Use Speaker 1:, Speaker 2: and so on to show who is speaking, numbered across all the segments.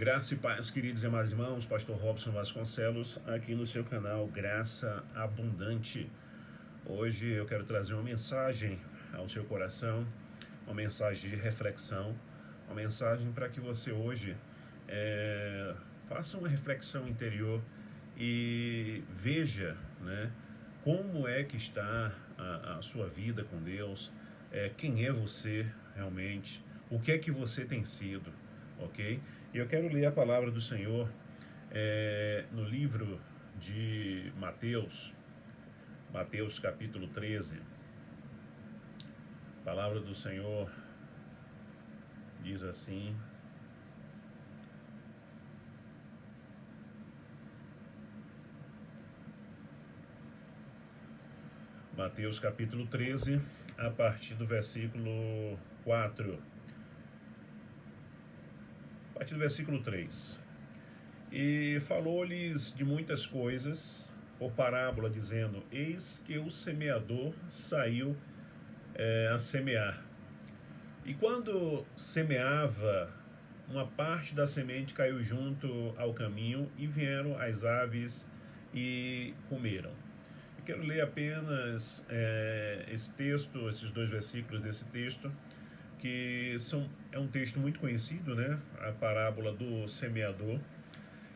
Speaker 1: Graça e paz, queridos e amados irmãos, Pastor Robson Vasconcelos, aqui no seu canal Graça Abundante. Hoje eu quero trazer uma mensagem ao seu coração, uma mensagem de reflexão, uma mensagem para que você hoje faça uma reflexão interior e veja, né, como é que está a sua vida com Deus, quem é você realmente, o que é que você tem sido, ok? E eu quero ler a palavra do Senhor no livro de Mateus, Mateus capítulo 13. A palavra do Senhor diz assim: Mateus capítulo 13, a partir do versículo 4. A partir do versículo 3. E falou-lhes de muitas coisas, por parábola, dizendo: Eis que o semeador saiu a semear. E quando semeava, uma parte da semente caiu junto ao caminho, e vieram as aves e comeram. Eu quero ler apenas esse texto, esses dois versículos desse texto, que é um texto muito conhecido, né? A parábola do semeador.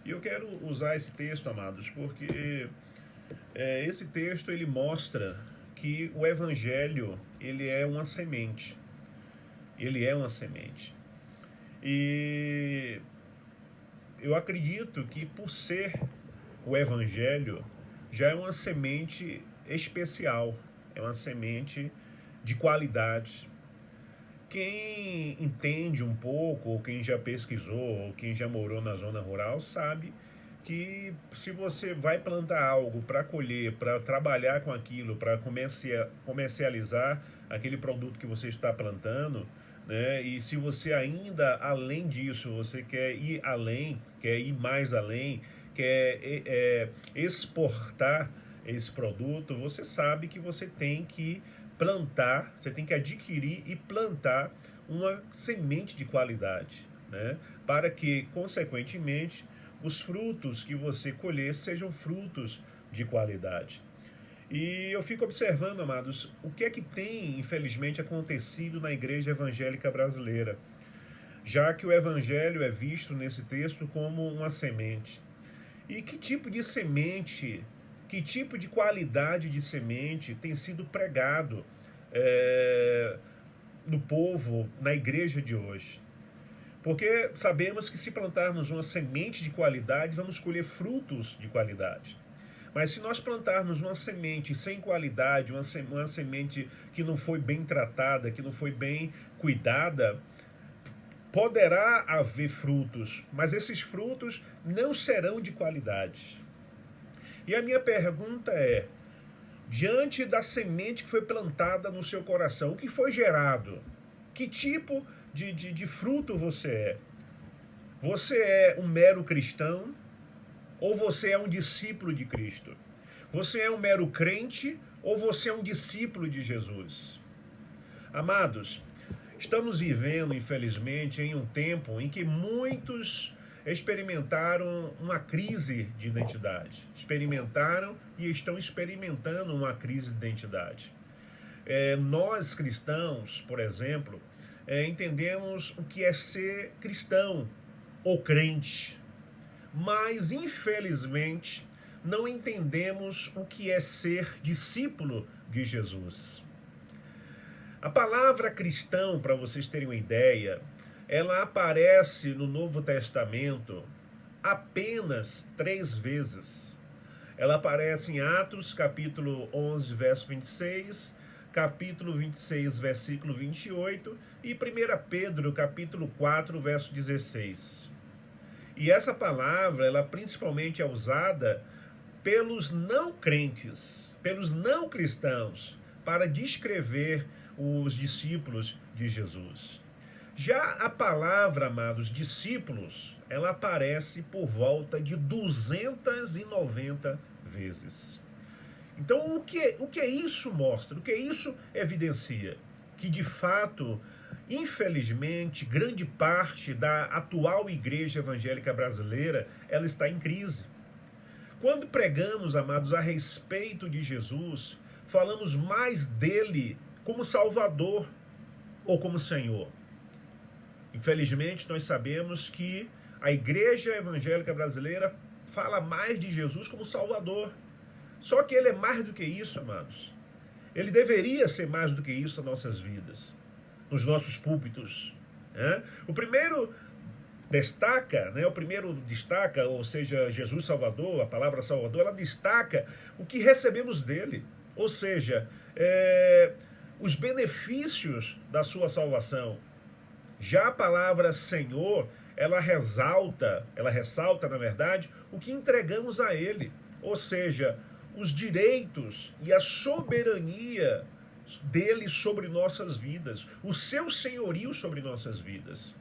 Speaker 1: E eu quero usar esse texto, amados, porque esse texto ele mostra que o Evangelho ele é uma semente. Ele é uma semente. E eu acredito que por ser o Evangelho, já é uma semente especial, é uma semente de qualidade. Quem entende um pouco, ou quem já pesquisou, ou quem já morou na zona rural, sabe que se você vai plantar algo para colher, para trabalhar com aquilo, para comercializar aquele produto que você está plantando, né? E se você ainda, além disso, você quer ir além, quer ir mais além, quer exportar esse produto, você sabe que você tem que plantar, você tem que adquirir e plantar uma semente de qualidade, né? Para que, consequentemente, os frutos que você colher sejam frutos de qualidade. E eu fico observando, amados, o que é que tem, infelizmente, acontecido na igreja evangélica brasileira, já que o evangelho é visto nesse texto como uma semente. E que tipo de semente, que tipo de qualidade de semente tem sido pregado no povo, na igreja de hoje? Porque sabemos que se plantarmos uma semente de qualidade, vamos colher frutos de qualidade. Mas se nós plantarmos uma semente sem qualidade, uma semente que não foi bem tratada, que não foi bem cuidada, poderá haver frutos, mas esses frutos não serão de qualidade. E a minha pergunta é: diante da semente que foi plantada no seu coração, o que foi gerado? Que tipo de fruto você é? Você é um mero cristão ou você é um discípulo de Cristo? Você é um mero crente ou você é um discípulo de Jesus? Amados, estamos vivendo, infelizmente, em um tempo em que muitos experimentaram uma crise de identidade. Experimentaram e estão experimentando uma crise de identidade. Nós cristãos, por exemplo, entendemos o que é ser cristão ou crente, mas infelizmente não entendemos o que é ser discípulo de Jesus. A palavra cristão, para vocês terem uma ideia, ela aparece no Novo Testamento apenas 3 vezes. Ela aparece em Atos, capítulo 11, verso 26, capítulo 26, versículo 28 e 1 Pedro, capítulo 4, verso 16. E essa palavra, ela principalmente é usada pelos não crentes, pelos não cristãos, para descrever os discípulos de Jesus. Já a palavra, amados, discípulos, ela aparece por volta de 290 vezes. Então, o que isso mostra? O que isso evidencia? Que, de fato, Infelizmente, grande parte da atual igreja evangélica brasileira, ela está em crise. Quando pregamos, amados, a respeito de Jesus, falamos mais dele como Salvador ou como Senhor. Infelizmente, nós sabemos que a igreja evangélica brasileira fala mais de Jesus como Salvador. Só que ele é mais do que isso, amados. Ele deveria ser mais do que isso nas nossas vidas, nos nossos púlpitos. Né? O primeiro destaca, ou seja, Jesus Salvador, a palavra Salvador, ela destaca o que recebemos dele. Ou seja, os benefícios da sua salvação. Já a palavra Senhor, ela ressalta, na verdade, o que entregamos a ele. Ou seja, os direitos e a soberania dele sobre nossas vidas, o seu senhorio sobre nossas vidas.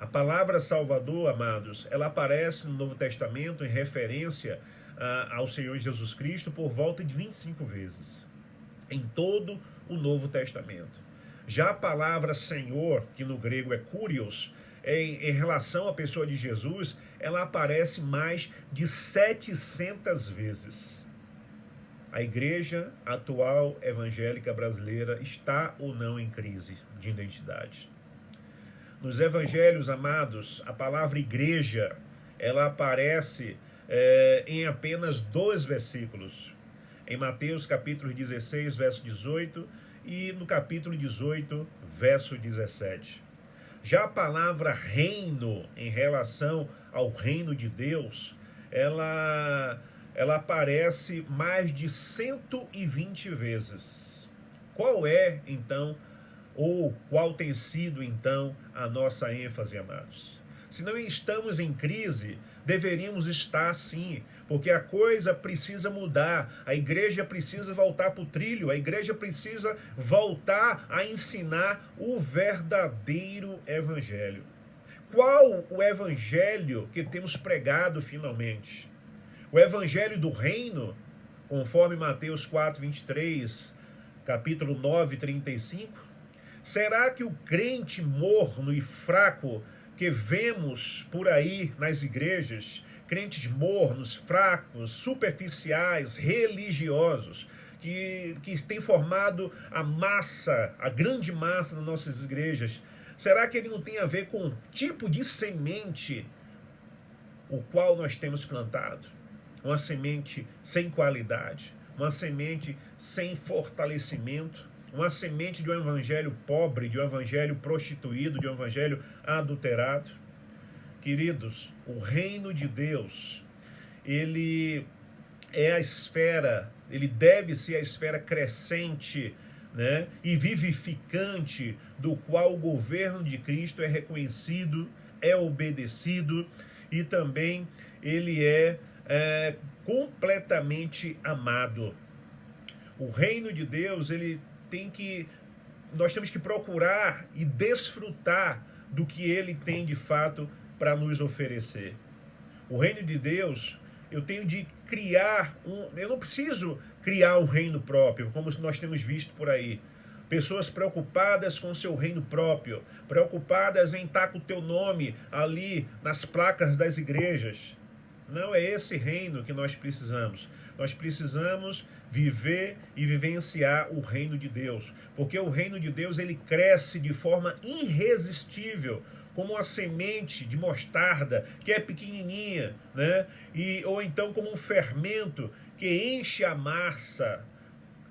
Speaker 1: A palavra Salvador, amados, ela aparece no Novo Testamento em referência ao Senhor Jesus Cristo por volta de 25 vezes, em todo o Novo Testamento. Já a palavra Senhor, que no grego é Kurios, em relação à pessoa de Jesus, ela aparece mais de 700 vezes. A igreja atual evangélica brasileira está ou não em crise de identidade? Nos evangelhos, amados, a palavra igreja, ela aparece em apenas 2 versículos. Em Mateus capítulo 16, verso 18 e no capítulo 18, verso 17. Já a palavra reino, em relação ao reino de Deus, ela aparece mais de 120 vezes. Qual é, então, ou qual tem sido, então, a nossa ênfase, amados? Se não estamos em crise, deveríamos estar sim, porque a coisa precisa mudar, a igreja precisa voltar para o trilho, a igreja precisa voltar a ensinar o verdadeiro evangelho. Qual o evangelho que temos pregado finalmente? O evangelho do reino, conforme Mateus 4, 23, capítulo 9, 35? Será que o crente morno e fraco que vemos por aí nas igrejas, crentes mornos, fracos, superficiais, religiosos, que têm formado a grande massa das nossas igrejas, será que ele não tem a ver com o tipo de semente o qual nós temos plantado? Uma semente sem qualidade, uma semente sem fortalecimento, uma semente de um evangelho pobre, de um evangelho prostituído, de um evangelho adulterado. Queridos, o reino de Deus, ele é a esfera, ele deve ser a esfera crescente, né, e vivificante, do qual o governo de Cristo é reconhecido, é obedecido e também ele é completamente amado. O reino de Deus, nós temos que procurar e desfrutar do que ele tem de fato para nos oferecer. O reino de Deus, eu tenho de eu não preciso criar um reino próprio, como nós temos visto por aí. Pessoas preocupadas com o seu reino próprio, preocupadas em estar com o teu nome ali nas placas das igrejas. Não é esse reino que nós precisamos. Nós precisamos viver e vivenciar o reino de Deus. Porque o reino de Deus, ele cresce de forma irresistível, como uma semente de mostarda, que é pequenininha, né? Ou então como um fermento que enche a massa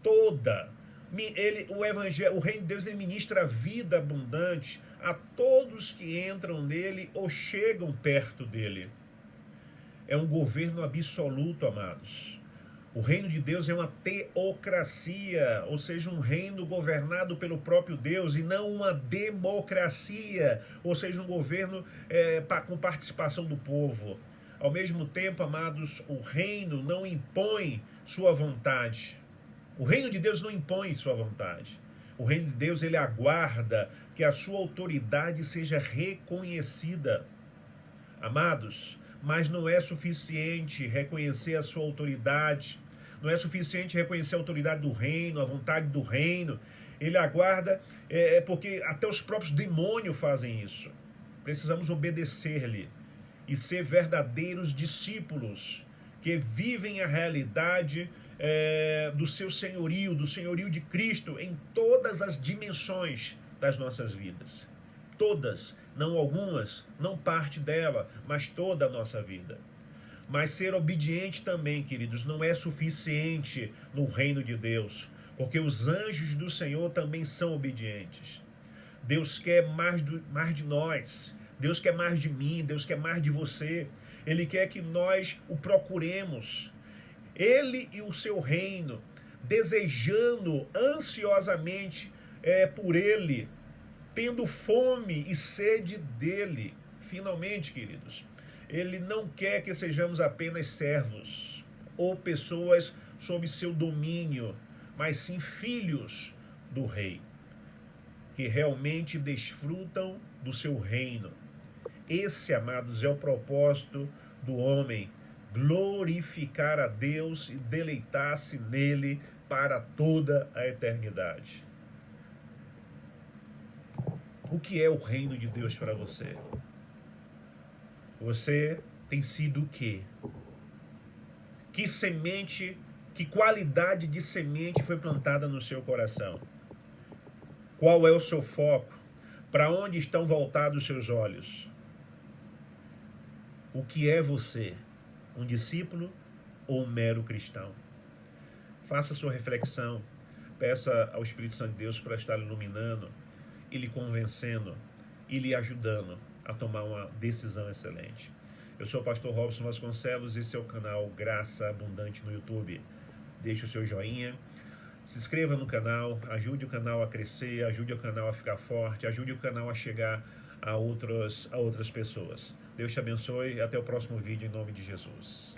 Speaker 1: toda. O reino de Deus, ele ministra vida abundante a todos que entram nele ou chegam perto dele. É um governo absoluto, amados. O reino de Deus é uma teocracia, ou seja, um reino governado pelo próprio Deus e não uma democracia, ou seja, um governo com participação do povo. Ao mesmo tempo, amados, o reino não impõe sua vontade. O reino de Deus não impõe sua vontade. O reino de Deus, ele aguarda que a sua autoridade seja reconhecida. Amados, mas não é suficiente reconhecer a sua autoridade, não é suficiente reconhecer a autoridade do reino, a vontade do reino, ele aguarda, porque até os próprios demônios fazem isso. Precisamos obedecer-lhe e ser verdadeiros discípulos que vivem a realidade do seu senhorio, do senhorio de Cristo em todas as dimensões das nossas vidas. Todas, não algumas, não parte dela, mas toda a nossa vida. Mas ser obediente também, queridos, não é suficiente no reino de Deus, porque os anjos do Senhor também são obedientes. Deus quer mais de nós, Deus quer mais de mim, Deus quer mais de você. Ele quer que nós o procuremos, Ele e o seu reino, desejando ansiosamente por Ele, tendo fome e sede dEle. Finalmente, queridos, Ele não quer que sejamos apenas servos ou pessoas sob seu domínio, mas sim filhos do Rei, que realmente desfrutam do seu reino. Esse, amados, é o propósito do homem, glorificar a Deus e deleitar-se nele para toda a eternidade. O que é o reino de Deus para você? Você tem sido o quê? Que semente, que qualidade de semente foi plantada no seu coração? Qual é o seu foco? Para onde estão voltados os seus olhos? O que é você? Um discípulo ou um mero cristão? Faça sua reflexão. Peça ao Espírito Santo de Deus para estar iluminando e lhe convencendo e lhe ajudando a tomar uma decisão excelente. Eu sou o pastor Robson Vasconcelos e esse é o canal Graça Abundante no YouTube. Deixe o seu joinha, se inscreva no canal, ajude o canal a crescer, ajude o canal a ficar forte, ajude o canal a chegar a outras pessoas. Deus te abençoe e até o próximo vídeo em nome de Jesus.